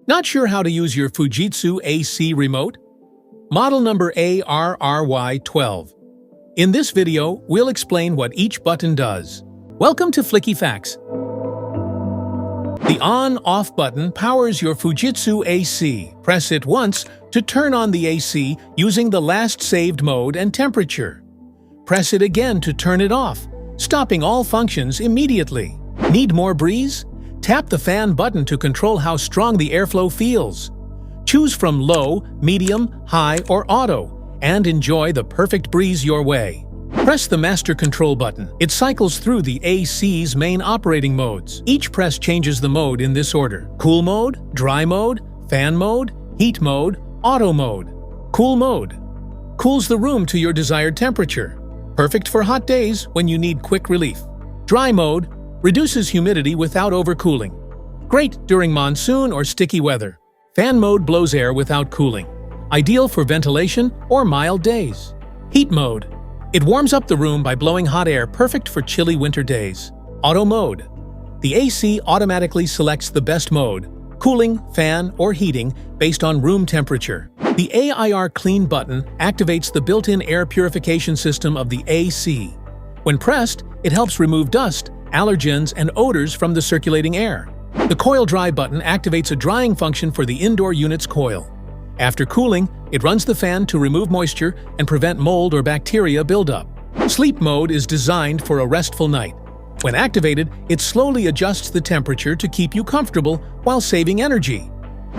Not sure how to use your Fujitsu AC Remote? Model number AR-RY12. In this video, we'll explain what each button does. Welcome to Flicky Facts. The on-off button powers your Fujitsu AC. Press it once to turn on the AC using the last saved mode and temperature. Press it again to turn it off, stopping all functions immediately. Need more breeze? Tap the fan button to control how strong the airflow feels. Choose from low, medium, high, or auto, and enjoy the perfect breeze your way. Press the master control button. It cycles through the AC's main operating modes. Each press changes the mode in this order: cool mode, dry mode, fan mode, heat mode, auto mode. Cool mode cools the room to your desired temperature. Perfect for hot days when you need quick relief. Dry mode reduces humidity without overcooling. Great during monsoon or sticky weather. Fan mode blows air without cooling. Ideal for ventilation or mild days. Heat mode. It warms up the room by blowing hot air, perfect for chilly winter days. Auto mode. The AC automatically selects the best mode, cooling, fan, or heating, based on room temperature. The AR Clean button activates the built-in air purification system of the AC. When pressed, it helps remove dust, allergens, and odors from the circulating air. The Coil Dry button activates a drying function for the indoor unit's coil. After cooling, it runs the fan to remove moisture and prevent mold or bacteria buildup. Sleep mode is designed for a restful night. When activated, it slowly adjusts the temperature to keep you comfortable while saving energy.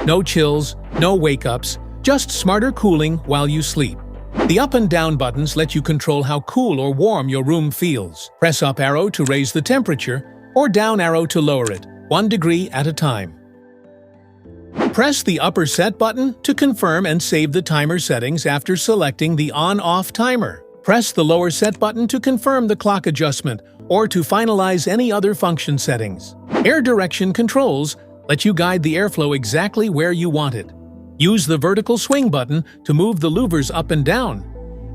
No chills, no wake-ups, just smarter cooling while you sleep. The up and down buttons let you control how cool or warm your room feels. Press up arrow to raise the temperature, or down arrow to lower it, 1 degree at a time. Press the upper set button to confirm and save the timer settings after selecting the on-off timer. Press the lower set button to confirm the clock adjustment or to finalize any other function settings. Air direction controls let you guide the airflow exactly where you want it. Use the vertical swing button to move the louvers up and down,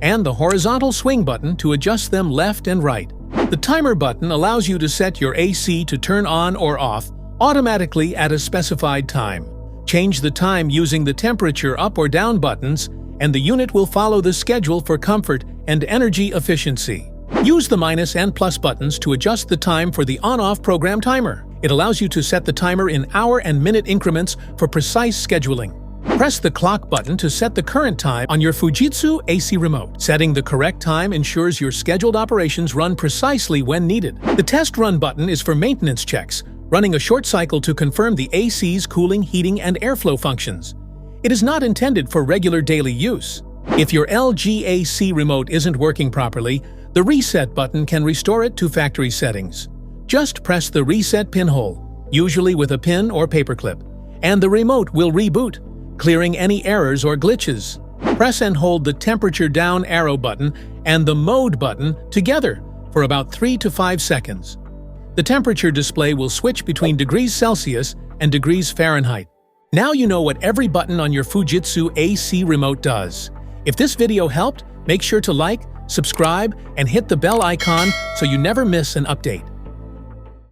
and the horizontal swing button to adjust them left and right. The timer button allows you to set your AC to turn on or off automatically at a specified time. Change the time using the temperature up or down buttons, and the unit will follow the schedule for comfort and energy efficiency. Use the minus and plus buttons to adjust the time for the on-off program timer. It allows you to set the timer in hour and minute increments for precise scheduling. Press the clock button to set the current time on your Fujitsu AC Remote. Setting the correct time ensures your scheduled operations run precisely when needed. The test run button is for maintenance checks, running a short cycle to confirm the AC's cooling, heating, and airflow functions. It is not intended for regular daily use. If your LG AC Remote isn't working properly, the reset button can restore it to factory settings. Just press the reset pinhole, usually with a pin or paperclip, and the remote will reboot, clearing any errors or glitches. Press and hold the temperature down arrow button and the mode button together for about 3 to 5 seconds. The temperature display will switch between degrees Celsius and degrees Fahrenheit. Now you know what every button on your Fujitsu AC Remote does. If this video helped, make sure to like, subscribe, and hit the bell icon so you never miss an update.